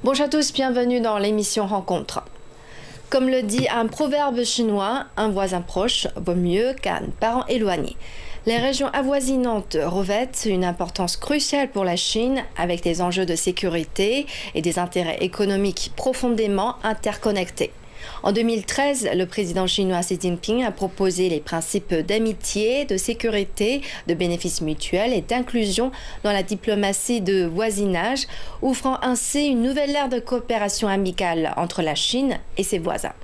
Bonjour à tous, bienvenue dans l'émission Rencontre. Comme le dit un proverbe chinois, un voisin proche vaut mieux qu'un parent éloigné. Les régions avoisinantes revêtent une importance cruciale pour la Chine avec des enjeux de sécurité et des intérêts économiques profondément interconnectés. En 2013, le président chinois Xi Jinping a proposé les principes d'amitié, de sécurité, de bénéfices mutuels et d'inclusion dans la diplomatie de voisinage, ouvrant ainsi une nouvelle ère de coopération amicale entre la Chine et ses voisins.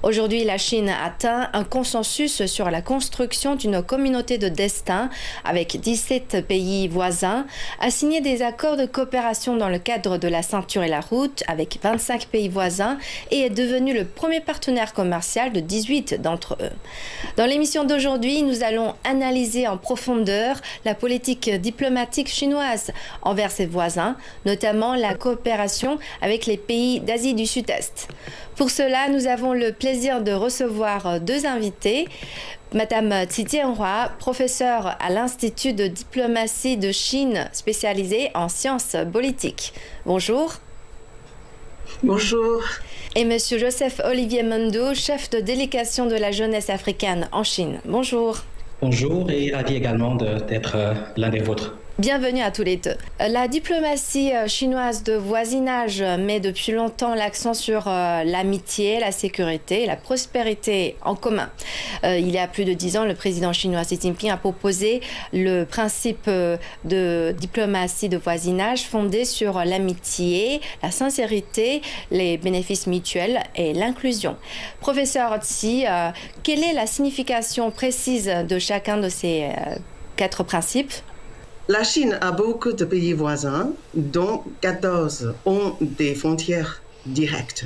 Aujourd'hui, la Chine a atteint un consensus sur la construction d'une communauté de destin avec 17 pays voisins, a signé des accords de coopération dans le cadre de la ceinture et la route avec 25 pays voisins et est devenu le premier partenaire commercial de 18 d'entre eux. Dans l'émission d'aujourd'hui, nous allons analyser en profondeur la politique diplomatique chinoise envers ses voisins, notamment la coopération avec les pays d'Asie du Sud-Est. Pour cela, nous avons le plaisir de recevoir deux invités. Madame Qi Jianhua, professeure à l'Institut de diplomatie de Chine spécialisée en sciences politiques. Bonjour. Bonjour. Et Monsieur Joseph-Olivier Mendo, chef de délégation de la jeunesse africaine en Chine. Bonjour. Bonjour et ravi également d'être l'un des vôtres. Bienvenue à tous les deux. La diplomatie chinoise de voisinage met depuis longtemps l'accent sur l'amitié, la sécurité et la prospérité en commun. Il y a plus de 10 ans, le président chinois Xi Jinping a proposé le principe de diplomatie de voisinage fondé sur l'amitié, la sincérité, les bénéfices mutuels et l'inclusion. Professeur Qi, quelle est la signification précise de chacun de ces 4 principes ? La Chine a beaucoup de pays voisins, dont 14 ont des frontières directes.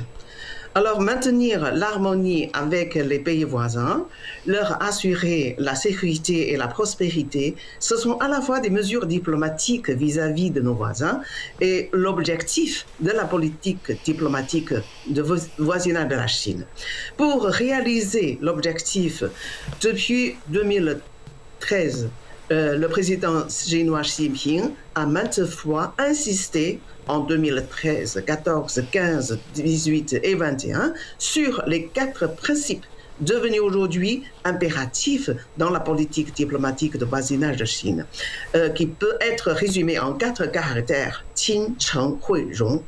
Alors maintenir l'harmonie avec les pays voisins, leur assurer la sécurité et la prospérité, ce sont à la fois des mesures diplomatiques vis-à-vis de nos voisins et l'objectif de la politique diplomatique de voisinage de la Chine. Pour réaliser l'objectif, depuis 2013, le président chinois Xi Jinping a maintes fois insisté en 2013, 14, 15, 18 et 21 sur les 4 principes devenus aujourd'hui impératifs dans la politique diplomatique de voisinage de Chine, qui peut être résumé en 4 caractères, Qin, Cheng, Hui, Rong.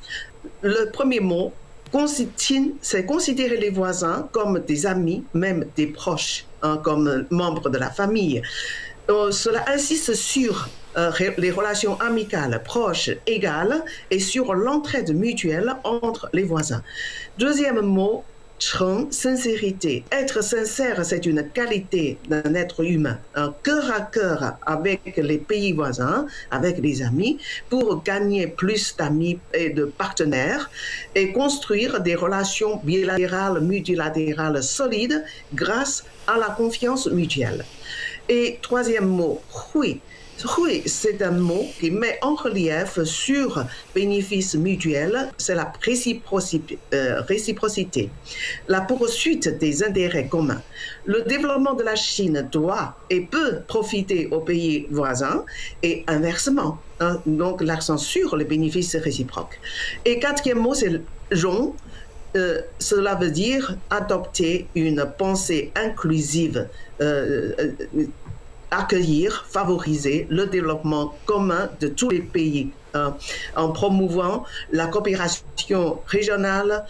Le premier mot, Qin, c'est considérer les voisins comme des amis, même des proches, comme membres de la famille. Cela insiste sur les relations amicales, proches, égales et sur l'entraide mutuelle entre les voisins. Deuxième mot, Cheng, sincérité. Être sincère, c'est une qualité d'un être humain, un cœur à cœur avec les pays voisins, avec les amis, pour gagner plus d'amis et de partenaires et construire des relations bilatérales, multilatérales solides grâce à la confiance mutuelle. Et troisième mot, Hui. Hui, c'est un mot qui met en relief sur bénéfice mutuel, c'est la réciprocité, la poursuite des intérêts communs. Le développement de la Chine doit et peut profiter aux pays voisins et inversement. Donc l'accent sur les bénéfices réciproques. Et quatrième mot, c'est Rong. Cela veut dire adopter une pensée inclusive, accueillir, favoriser le développement commun de tous les pays en promouvant la coopération régionale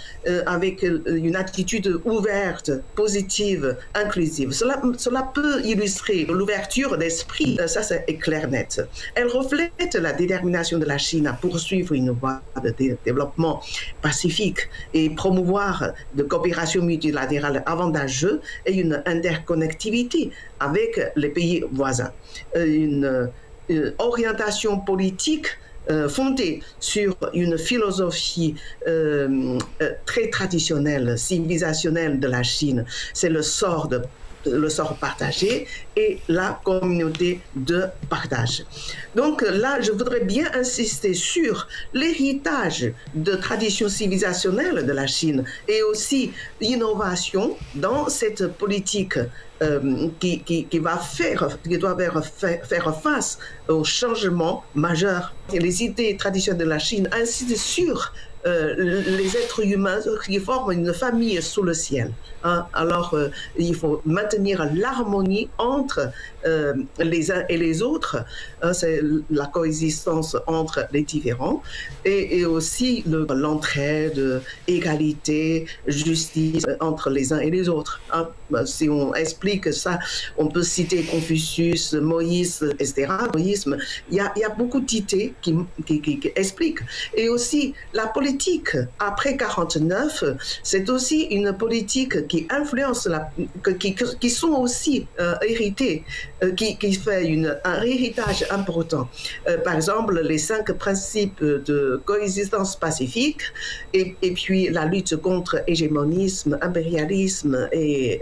avec une attitude ouverte, positive, inclusive. Cela peut illustrer l'ouverture d'esprit, ça c'est clair net. Elle reflète la détermination de la Chine à poursuivre une voie de développement pacifique et promouvoir de coopération multilatérale avantageuse et une interconnectivité avec les pays voisins. Une orientation politique fondée sur une philosophie très traditionnelle, civilisationnelle de la Chine. C'est le sort partagé et la communauté de partage. Donc là, je voudrais bien insister sur l'héritage de traditions civilisationnelles de la Chine et aussi l'innovation dans cette politique qui doit faire face aux changements majeurs. Les idées traditionnelles de la Chine insistent sur les êtres humains qui forment une famille sous le ciel. Hein. Alors, il faut maintenir l'harmonie entre les uns et les autres. Hein, c'est la coexistence entre les différents et aussi l'entraide, égalité, justice entre les uns et les autres. Hein. Si on explique ça, on peut citer Confucius, Moïse, etc. Moïse, il y a beaucoup d'idées qui expliquent. Et aussi, la politique après 49, c'est aussi une politique qui influence, qui sont aussi héritées, qui fait un héritage important. Par exemple, les 5 principes de coexistence pacifique et puis la lutte contre hégémonisme, impérialisme et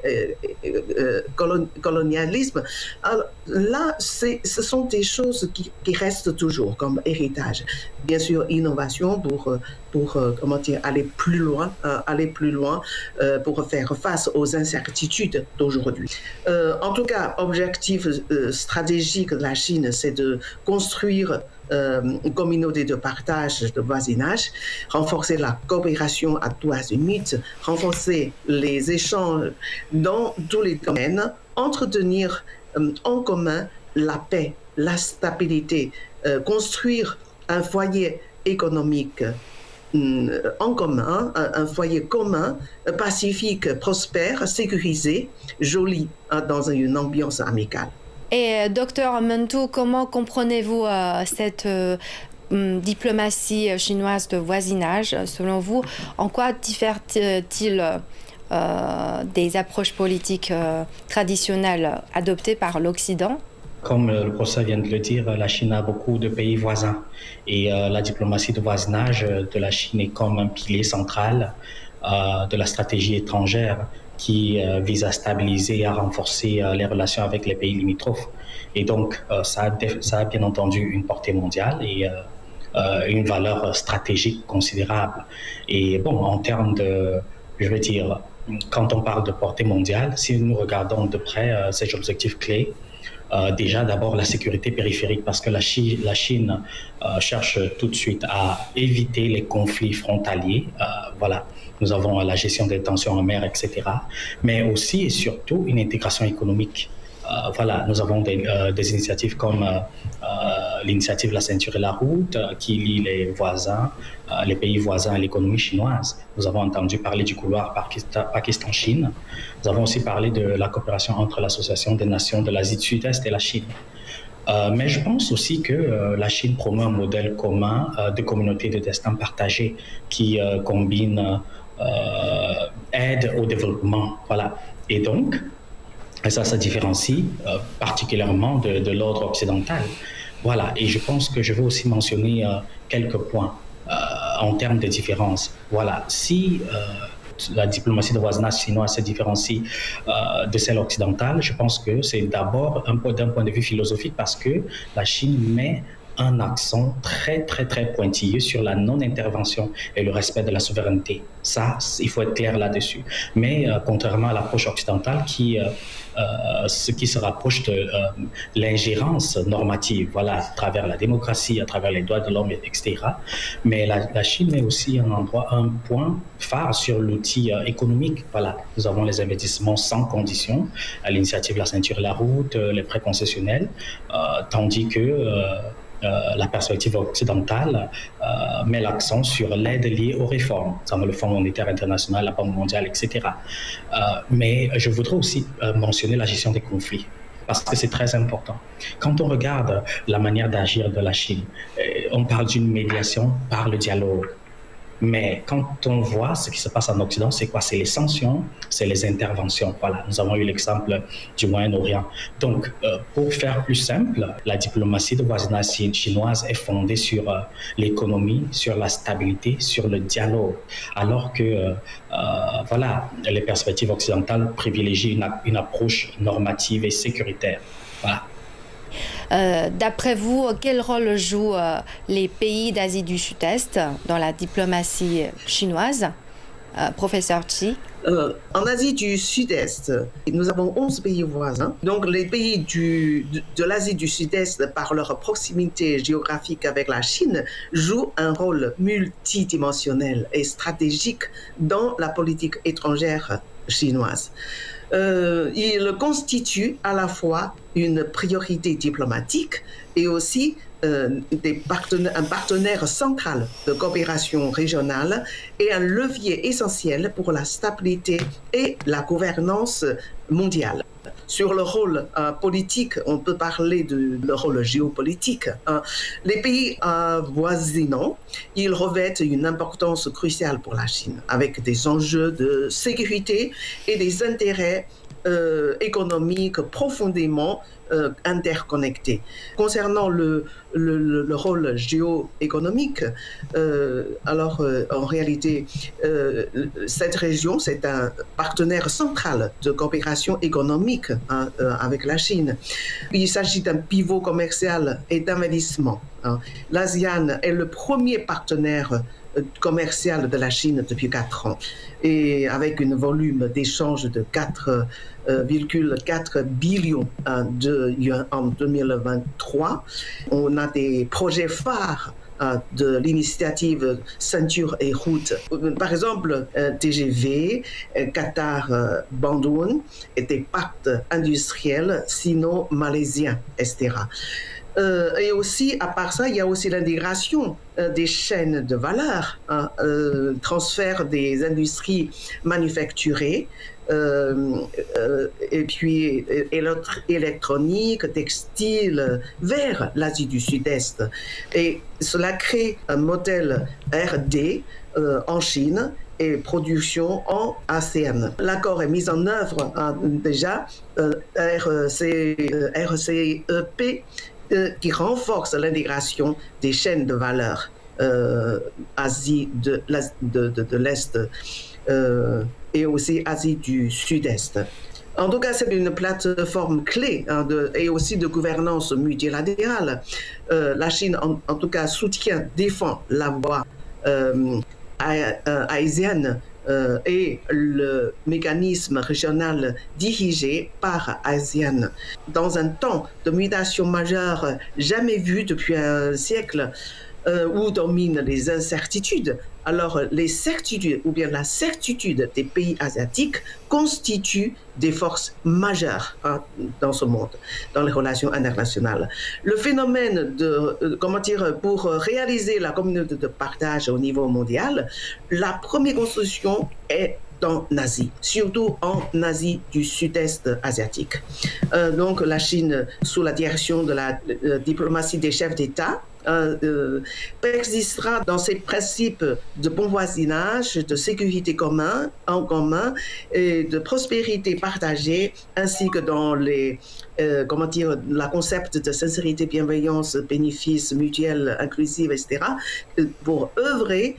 colonialisme. Alors, là, ce sont des choses qui restent toujours comme héritage. Bien sûr, innovation pour aller plus loin, pour faire face aux incertitudes d'aujourd'hui. En tout cas, objectif stratégique de la Chine, c'est de construire une communauté de partage, de voisinage, renforcer la coopération à tous azimuts, renforcer les échanges dans tous les domaines, entretenir en commun la paix, la stabilité, construire un foyer économique en commun, un foyer commun, pacifique, prospère, sécurisé, joli, dans une ambiance amicale. Et docteur Mentou, comment comprenez-vous cette diplomatie chinoise de voisinage? Selon vous, en quoi diffère-t-il des approches politiques traditionnelles adoptées par l'Occident? Comme le professeur vient de le dire, la Chine a beaucoup de pays voisins et la diplomatie de voisinage de la Chine est comme un pilier central de la stratégie étrangère qui vise à stabiliser et à renforcer les relations avec les pays limitrophes. Et donc, ça a bien entendu une portée mondiale et une valeur stratégique considérable. Et bon, en termes je veux dire, quand on parle de portée mondiale, si nous regardons de près ces objectifs clés, déjà d'abord la sécurité périphérique parce que la Chine cherche tout de suite à éviter les conflits frontaliers. Voilà, nous avons la gestion des tensions en mer, etc. Mais aussi et surtout une intégration économique. Voilà, nous avons des initiatives comme l'initiative La Ceinture et la Route qui lie les pays voisins à l'économie chinoise. Nous avons entendu parler du couloir Pakistan-Chine. Nous avons aussi parlé de la coopération entre l'Association des nations de l'Asie du Sud-Est et la Chine. Mais je pense aussi que la Chine promeut un modèle commun de communauté de destin partagé qui combine aide au développement. Voilà. Et donc, ça différencie particulièrement de l'ordre occidental. Voilà, et je pense que je veux aussi mentionner quelques points en termes de différence. Voilà, si la diplomatie de voisinage chinoise se différencie de celle occidentale, je pense que c'est d'abord d'un point de vue philosophique parce que la Chine met un accent très, très, très pointilleux sur la non-intervention et le respect de la souveraineté. Ça, il faut être clair là-dessus. Mais contrairement à l'approche occidentale ce qui se rapproche de l'ingérence normative, voilà, à travers la démocratie, à travers les droits de l'homme, etc. Mais la Chine est aussi un point phare sur l'outil économique. Voilà, nous avons les investissements sans condition, à l'initiative La Ceinture et la Route, les prêts concessionnels, tandis que la perspective occidentale met l'accent sur l'aide liée aux réformes, comme le Fonds monétaire international, la Banque mondiale, etc. Mais je voudrais aussi mentionner la gestion des conflits, parce que c'est très important. Quand on regarde la manière d'agir de la Chine, on parle d'une médiation par le dialogue. Mais quand on voit ce qui se passe en Occident, c'est quoi? C'est les sanctions, c'est les interventions. Voilà, nous avons eu l'exemple du Moyen-Orient. Donc, pour faire plus simple, la diplomatie de voisinage chinoise est fondée sur l'économie, sur la stabilité, sur le dialogue, alors que voilà, les perspectives occidentales privilégient une approche normative et sécuritaire. Voilà. D'après vous, quel rôle jouent les pays d'Asie du Sud-Est dans la diplomatie chinoise, professeur Chi? En Asie du Sud-Est, nous avons 11 pays voisins. Donc les pays de l'Asie du Sud-Est, par leur proximité géographique avec la Chine, jouent un rôle multidimensionnel et stratégique dans la politique étrangère chinoise. Il constitue à la fois une priorité diplomatique et aussi un partenaire central de coopération régionale et un levier essentiel pour la stabilité et la gouvernance mondiale. Sur le rôle politique, on peut parler de le rôle géopolitique. Les pays voisinants, ils revêtent une importance cruciale pour la Chine, avec des enjeux de sécurité et des intérêts économiques profondément interconnectés. Concernant le rôle géoéconomique, en réalité, cette région, c'est un partenaire central de coopération économique avec la Chine. Il s'agit d'un pivot commercial et d'investissement. L'ASEAN est le premier partenaire commercial de la Chine depuis 4 ans et avec un volume d'échanges de 4,4 billions de yuan en 2023. On a des projets phares de l'initiative Ceinture et Route. Par exemple, TGV, Qatar Bandung et des pactes industriels sino-malaisiens, etc. Et aussi, à part ça, il y a aussi l'intégration des chaînes de valeur, transfert des industries manufacturées, et puis électronique, textile, vers l'Asie du Sud-Est. Et cela crée un modèle RD en Chine et production en ASEAN. L'accord est mis en œuvre déjà, RCEP, qui renforce l'intégration des chaînes de valeur Asie de l'Est et aussi Asie du Sud-Est. En tout cas, c'est une plateforme clé et aussi de gouvernance multilatérale. La Chine, en tout cas, défend la voie haïtienne et le mécanisme régional dirigé par ASEAN. Dans un temps de mutation majeure jamais vu depuis un siècle, où dominent les incertitudes, alors les certitudes ou bien la certitude des pays asiatiques constituent des forces majeures dans ce monde, dans les relations internationales. Le phénomène pour réaliser la communauté de partage au niveau mondial, la première construction est en Asie, surtout en Asie du Sud-Est asiatique. Donc la Chine, sous la direction de la diplomatie des chefs d'État, persistera dans ses principes de bon voisinage, de sécurité en commun et de prospérité partagée, ainsi que dans la concept de sincérité, bienveillance, bénéfice mutuel, inclusive, etc., pour œuvrer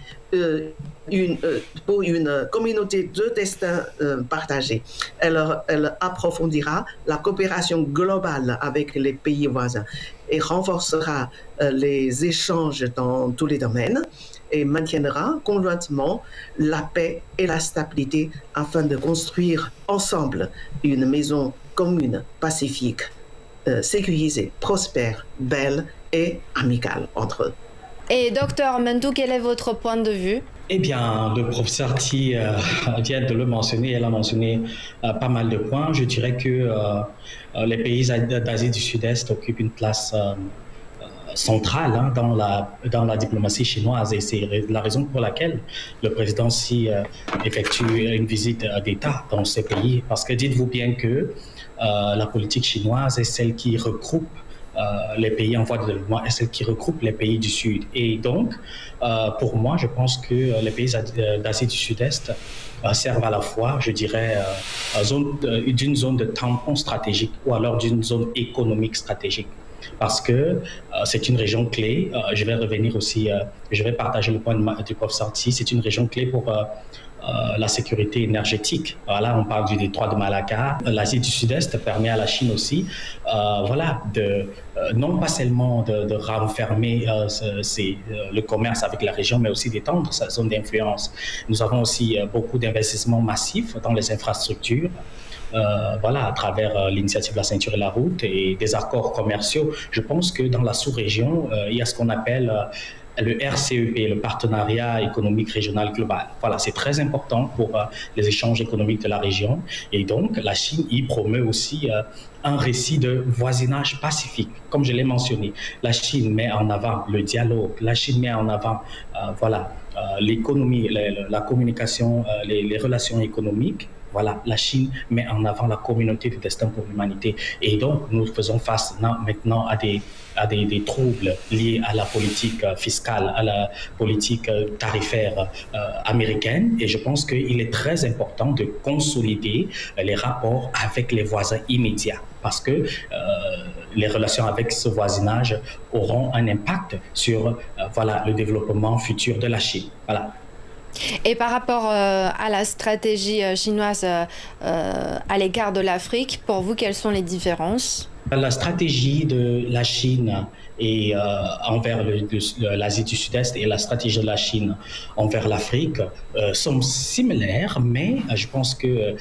pour une communauté de destin partagé. Elle approfondira la coopération globale avec les pays voisins et renforcera les échanges dans tous les domaines et maintiendra conjointement la paix et la stabilité afin de construire ensemble une maison commune, pacifique, sécurisée, prospère, belle et amicale entre eux. Et docteur Mendou, quel est votre point de vue? Eh bien, le professeur Thi vient de le mentionner, elle a mentionné pas mal de points. Je dirais que les pays d'Asie du Sud-Est occupent une place centrale dans la diplomatie chinoise et c'est la raison pour laquelle le président Xi effectue une visite d'État dans ces pays. Parce que dites-vous bien que la politique chinoise est celle qui regroupe les pays en voie de développement et celle qui regroupe les pays du Sud. Et donc, pour moi, je pense que les pays d'Asie du Sud-Est servent à la fois, je dirais, d'une zone de tampon stratégique ou alors d'une zone économique stratégique. Parce que c'est une région clé. Je vais revenir aussi, je vais partager le point du prof Sarti. C'est une région clé pour la sécurité énergétique. Voilà, on parle du détroit de Malacca. L'Asie du Sud-Est permet à la Chine aussi, non pas seulement de renfermer le commerce avec la région, mais aussi d'étendre sa zone d'influence. Nous avons aussi beaucoup d'investissements massifs dans les infrastructures. À travers l'initiative La Ceinture et la Route et des accords commerciaux. Je pense que dans la sous-région, il y a ce qu'on appelle le RCEP, le Partenariat économique régional global. Voilà, c'est très important pour les échanges économiques de la région. Et donc, la Chine y promeut aussi un récit de voisinage pacifique. Comme je l'ai mentionné, la Chine met en avant le dialogue, la Chine met en avant l'économie, la communication, les relations économiques. Voilà, la Chine met en avant la communauté de destin pour l'humanité. Et donc, nous faisons face maintenant à des troubles liés à la politique fiscale, à la politique tarifaire américaine. Et je pense qu'il est très important de consolider les rapports avec les voisins immédiats parce que les relations avec ce voisinage auront un impact sur le développement futur de la Chine. Voilà. Et par rapport à la stratégie chinoise à l'égard de l'Afrique, pour vous, quelles sont les différences ? La stratégie de la Chine envers l'Asie du Sud-Est et la stratégie de la Chine envers l'Afrique sont similaires, mais je pense que,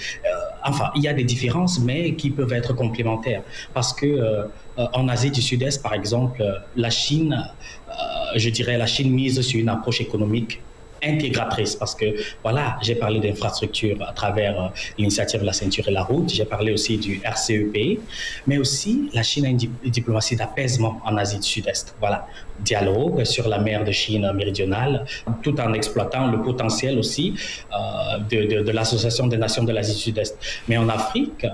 il y a des différences, mais qui peuvent être complémentaires. Parce que en Asie du Sud-Est, par exemple, la Chine mise sur une approche économique intégratrice parce que j'ai parlé d'infrastructures à travers l'initiative de La Ceinture et la Route, j'ai parlé aussi du RCEP, mais aussi la Chine a une diplomatie d'apaisement en Asie du Sud-Est. Dialogue sur la mer de Chine méridionale, tout en exploitant le potentiel aussi de l'Association des Nations de l'Asie du Sud-Est. Mais en Afrique,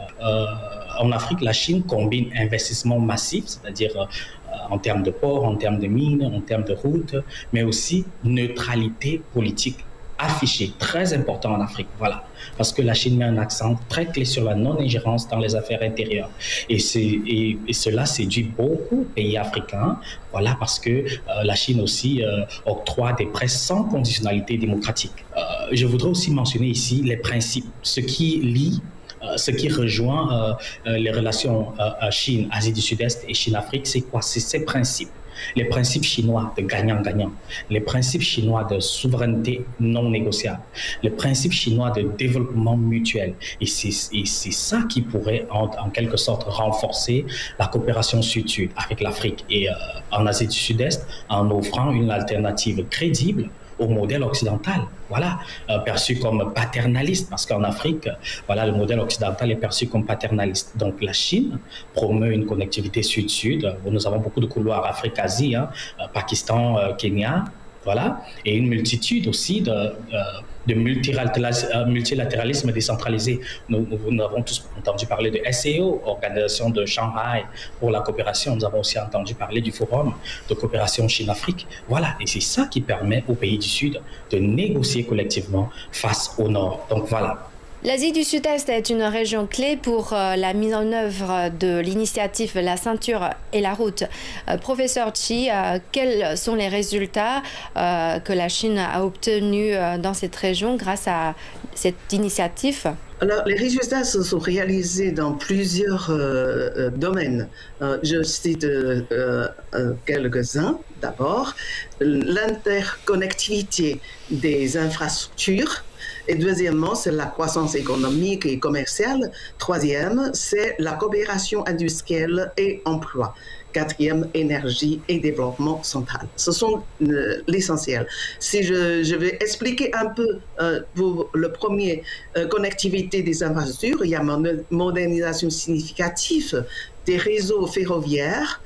la Chine combine investissement massif, c'est-à-dire en termes de ports, en termes de mines, en termes de routes, mais aussi neutralité politique affichée, très important en Afrique. Parce que la Chine met un accent très clé sur la non-ingérence dans les affaires intérieures. Et cela séduit beaucoup de pays africains, parce que la Chine aussi octroie des prêts sans conditionnalité démocratique. Je voudrais aussi mentionner ici les principes, ce qui rejoint les relations Chine, Asie du Sud-Est et Chine-Afrique, c'est quoi? C'est ces principes. Les principes chinois de gagnant-gagnant, les principes chinois de souveraineté non négociable, les principes chinois de développement mutuel. Et c'est ça qui pourrait en quelque sorte renforcer la coopération sud-sud avec l'Afrique et en Asie du Sud-Est en offrant une alternative crédible au modèle occidental, perçu comme paternaliste, parce qu'en Afrique, le modèle occidental est perçu comme paternaliste. Donc la Chine promeut une connectivité sud-sud, où nous avons beaucoup de couloirs Afrique-Asie, Pakistan, Kenya, et une multitude aussi de multilatéralisme décentralisé. Nous avons tous entendu parler de SCO, Organisation de Shanghai pour la coopération. Nous avons aussi entendu parler du Forum de coopération Chine-Afrique. Et c'est ça qui permet aux pays du Sud de négocier collectivement face au Nord. Donc L'Asie du Sud-Est est une région clé pour la mise en œuvre de l'initiative La Ceinture et la Route. Professeur Chi, quels sont les résultats que la Chine a obtenus dans cette région grâce à cette initiative ? Alors, les résultats se sont réalisés dans plusieurs domaines. Je cite quelques-uns. D'abord, l'interconnectivité des infrastructures. Et deuxièmement, c'est la croissance économique et commerciale. Troisième, c'est la coopération industrielle et emploi. Quatrième, énergie et développement central. Ce sont l'essentiel. Si je vais expliquer un peu pour le premier, connectivité des infrastructures, il y a une modernisation significative des réseaux ferroviaires,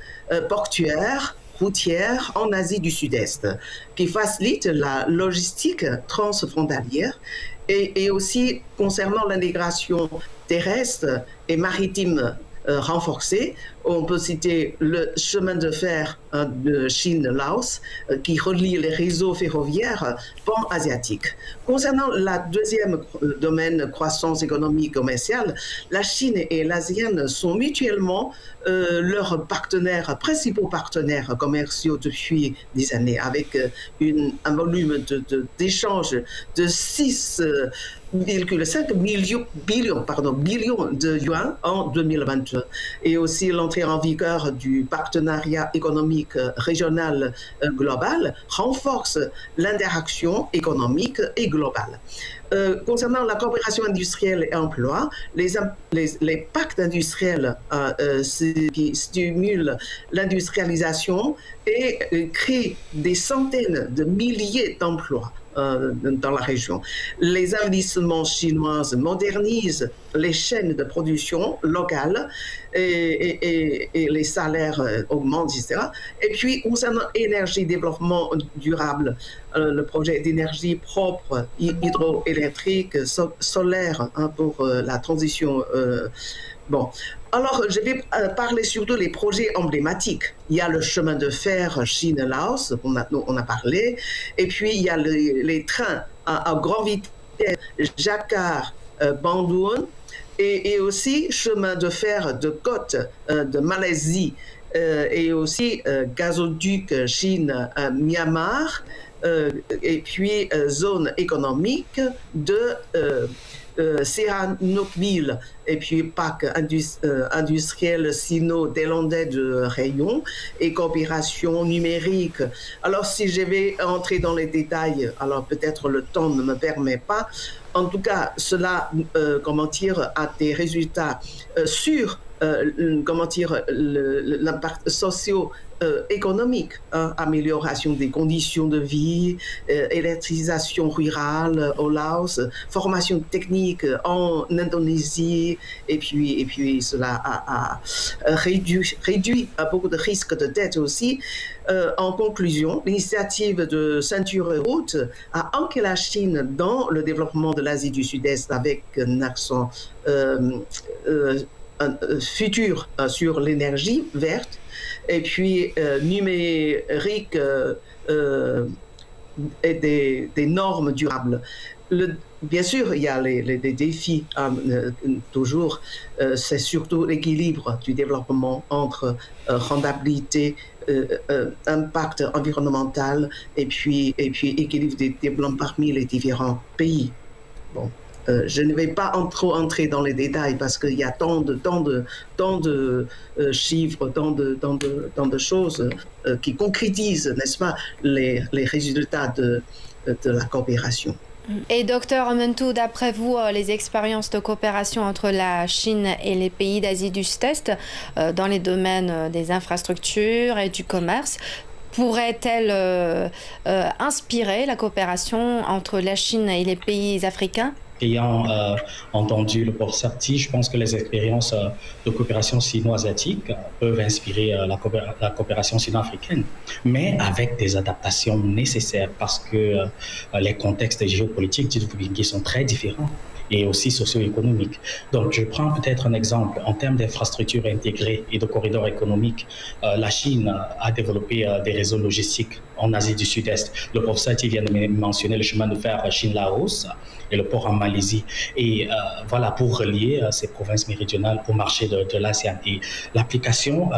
portuaires, routières en Asie du Sud-Est, qui facilite la logistique transfrontalière et aussi concernant l'intégration terrestre et maritime renforcée, On peut citer le chemin de fer de Chine-Laos qui relie les réseaux ferroviaires pan-asiatiques. Concernant la deuxième domaine, croissance économique commerciale, la Chine et l'ASEAN sont mutuellement leurs principaux partenaires commerciaux depuis des années, avec un volume d'échanges de 6,5 billions de yuan en 2022. Et aussi l'entrée en vigueur du partenariat économique régional global renforce l'interaction économique et globale. Concernant la coopération industrielle et emploi, les pactes industriels qui stimulent l'industrialisation et créent des centaines de milliers d'emplois dans la région. Les investissements chinois modernisent les chaînes de production locales et les salaires augmentent, etc. Et puis, concernant énergie, développement durable, le projet d'énergie propre, hydroélectrique, solaire pour la transition. Bon, alors je vais parler surtout des projets emblématiques. Il y a le chemin de fer Chine-Laos, on a parlé, et puis il y a les trains à grande vitesse Jakarta-Bandung, et aussi chemin de fer de côte de Malaisie, et aussi gazoduc Chine-Myanmar, et puis zone économique de Sihanoukville et puis parc industriel sino-néerlandais de Rayon et coopération numérique. Alors si je vais entrer dans les détails, alors peut-être le temps ne me permet pas. En tout cas, cela, a des résultats sur l'impact socio-économique, amélioration des conditions de vie, électrisation rurale au Laos, formation technique en Indonésie, et puis cela a réduit beaucoup de risques de dette aussi. En conclusion, l'initiative de ceinture et route a ancré la Chine dans le développement de l'Asie du Sud-Est avec un accent futur sur l'énergie verte et puis numérique et des normes durables. Bien sûr, il y a les défis, toujours, c'est surtout l'équilibre du développement entre rentabilité, impact environnemental et puis équilibre des développements parmi les différents pays. Bon. Je ne vais pas trop entrer dans les détails parce qu'il y a tant de chiffres, tant de choses qui concrétisent, n'est-ce pas, les résultats de la coopération. Et docteur Amentou, d'après vous, les expériences de coopération entre la Chine et les pays d'Asie du Sud-Est dans les domaines des infrastructures et du commerce pourraient-elles inspirer la coopération entre la Chine et les pays africains ? Ayant entendu le professeur Thi, je pense que les expériences de coopération sino-asiatique peuvent inspirer la coopération sino-africaine, mais avec des adaptations nécessaires parce que les contextes géopolitiques, dites-vous, sont très différents et aussi socio-économiques. Donc, je prends peut-être un exemple. En termes d'infrastructures intégrées et de corridors économiques, la Chine a développé des réseaux logistiques en Asie du Sud-Est. Le professeur Thi vient de mentionner le chemin de fer Chine-Laos et le port en Malaisie. Et voilà, pour relier ces provinces méridionales au marché de l'ASEAN. Et l'application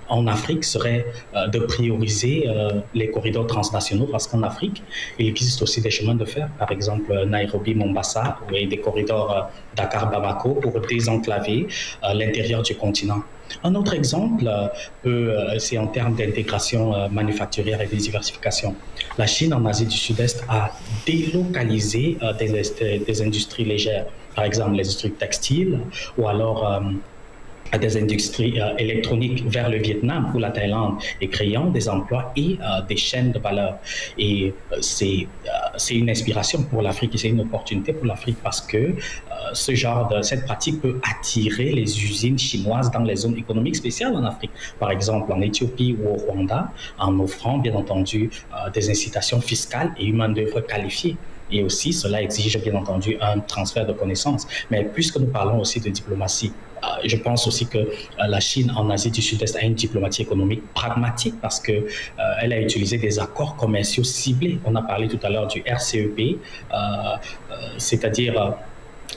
en Afrique serait de prioriser les corridors transnationaux parce qu'en Afrique, il existe aussi des chemins de fer, par exemple Nairobi-Mombasa et des corridors Dakar-Bamako pour désenclaver l'intérieur du continent. Un autre exemple, c'est en termes d'intégration manufacturière et de diversification. La Chine en Asie du Sud-Est a délocalisé des industries légères, par exemple les industries textiles ou alors des industries électroniques vers le Vietnam ou la Thaïlande et créant des emplois et des chaînes de valeur. Et c'est une inspiration pour l'Afrique et c'est une opportunité pour l'Afrique parce que cette pratique peut attirer les usines chinoises dans les zones économiques spéciales en Afrique, par exemple en Éthiopie ou au Rwanda, en offrant bien entendu des incitations fiscales et une main-d'œuvre qualifiée. Et aussi, cela exige bien entendu un transfert de connaissances. Mais puisque nous parlons aussi de diplomatie, je pense aussi que la Chine en Asie du Sud-Est a une diplomatie économique pragmatique parce qu'elle a utilisé des accords commerciaux ciblés. On a parlé tout à l'heure du RCEP, c'est-à-dire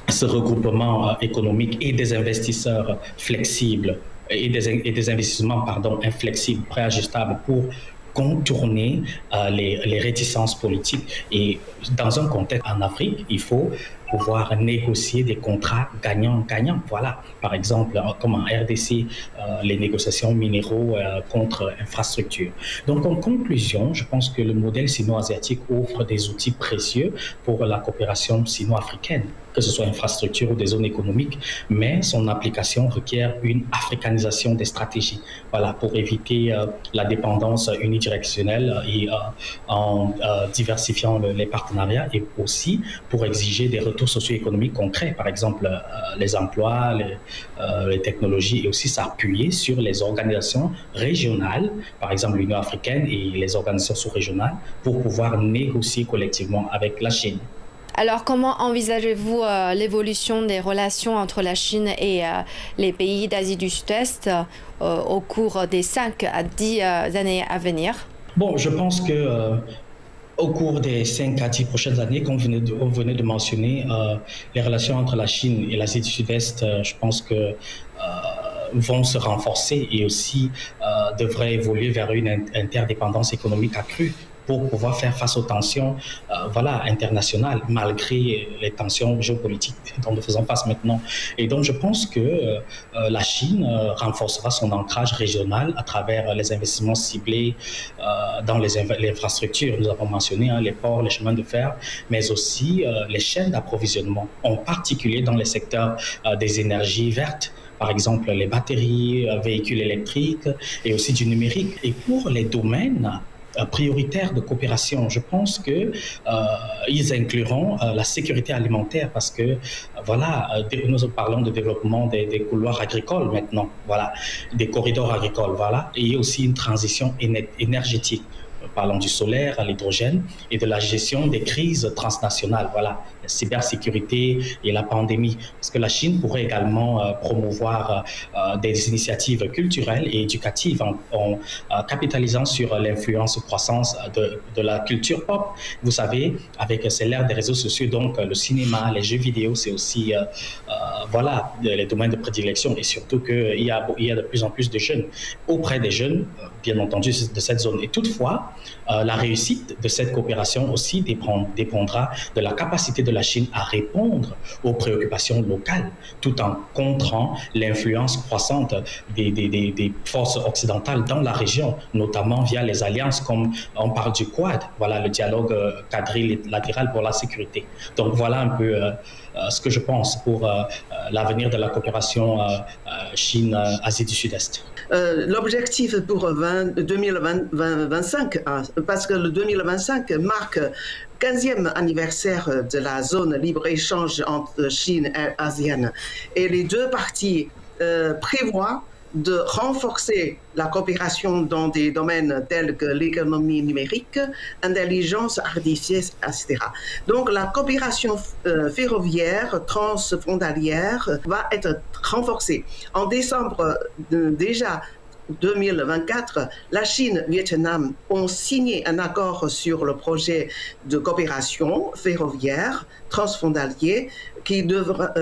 ce regroupement économique et des investisseurs flexibles et des investissements inflexibles, préajustables pour contourner les réticences politiques. Et dans un contexte en Afrique, il faut pouvoir négocier des contrats gagnants-gagnants. Voilà, par exemple, comme en RDC, les négociations minéraux contre infrastructures. Donc, en conclusion, je pense que le modèle sino-asiatique offre des outils précieux pour la coopération sino-africaine, que ce soit infrastructure ou des zones économiques, mais son application requiert une africanisation des stratégies, voilà, pour éviter la dépendance unidirectionnelle et en diversifiant les partenariats et aussi pour exiger des retours socio-économiques concrets, par exemple les emplois, les technologies et aussi s'appuyer sur les organisations régionales, par exemple l'Union africaine et les organisations sous-régionales pour pouvoir négocier collectivement avec la Chine. Alors, comment envisagez-vous l'évolution des relations entre la Chine et les pays d'Asie du Sud-Est au cours des 5 à 10 années à venir? Bon, je pense que au cours des 5 à 10 prochaines années, comme on venait de mentionner, les relations entre la Chine et l'Asie du Sud-Est, je pense que vont se renforcer et aussi devraient évoluer vers une interdépendance économique accrue pour pouvoir faire face aux tensions internationales, malgré les tensions géopolitiques dont nous faisons face maintenant. Et donc, je pense que la Chine renforcera son ancrage régional à travers les investissements ciblés dans les infrastructures. Nous avons mentionné les ports, les chemins de fer, mais aussi les chaînes d'approvisionnement, en particulier dans les secteurs des énergies vertes, par exemple les batteries, véhicules électriques et aussi du numérique. Et pour les domaines prioritaires de coopération, je pense que ils incluront la sécurité alimentaire parce que nous parlons de développement des couloirs agricoles maintenant, des corridors agricoles, et aussi une transition énergétique. Parlons du solaire, à l'hydrogène et de la gestion des crises transnationales, la cybersécurité et la pandémie. Parce que la Chine pourrait également promouvoir des initiatives culturelles et éducatives en capitalisant sur l'influence croissante de la culture pop. Vous savez, c'est l'ère des réseaux sociaux, donc le cinéma, les jeux vidéo, c'est aussi les domaines de prédilection et surtout qu'il y a de plus en plus de jeunes. Auprès des jeunes, bien entendu, de cette zone. Et toutefois, la réussite de cette coopération aussi dépendra de la capacité de la Chine à répondre aux préoccupations locales, tout en contrant l'influence croissante des forces occidentales dans la région, notamment via les alliances comme on parle du Quad, le dialogue quadrilatéral pour la sécurité. Donc voilà un peu ce que je pense pour l'avenir de la coopération Chine-Asie du Sud-Est. L'objectif pour 2025, parce que le 2025 marque 15e anniversaire de la zone libre-échange entre Chine et ASEAN. Et les deux parties prévoient de renforcer la coopération dans des domaines tels que l'économie numérique, intelligence artificielle, etc. Donc la coopération ferroviaire transfrontalière va être renforcée. En décembre déjà 2024, la Chine et le Vietnam ont signé un accord sur le projet de coopération ferroviaire transfrontalier qui devrait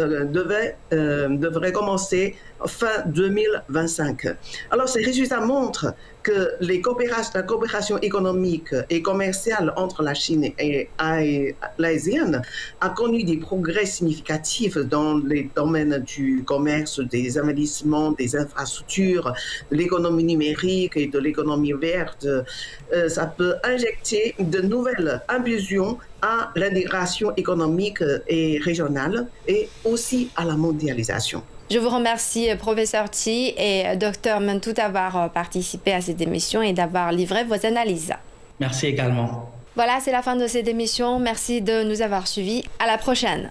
commencer fin 2025. Alors, ces résultats montrent que la coopération économique et commerciale entre la Chine et l'ASEAN a connu des progrès significatifs dans les domaines du commerce, des investissements, des infrastructures, de l'économie numérique et de l'économie verte. Ça peut injecter de nouvelles impulsions à l'intégration économique et régionale et aussi à la mondialisation. Je vous remercie, professeur Thi et docteur Mentou, d'avoir participé à cette émission et d'avoir livré vos analyses. Merci également. Voilà, c'est la fin de cette émission. Merci de nous avoir suivis. À la prochaine.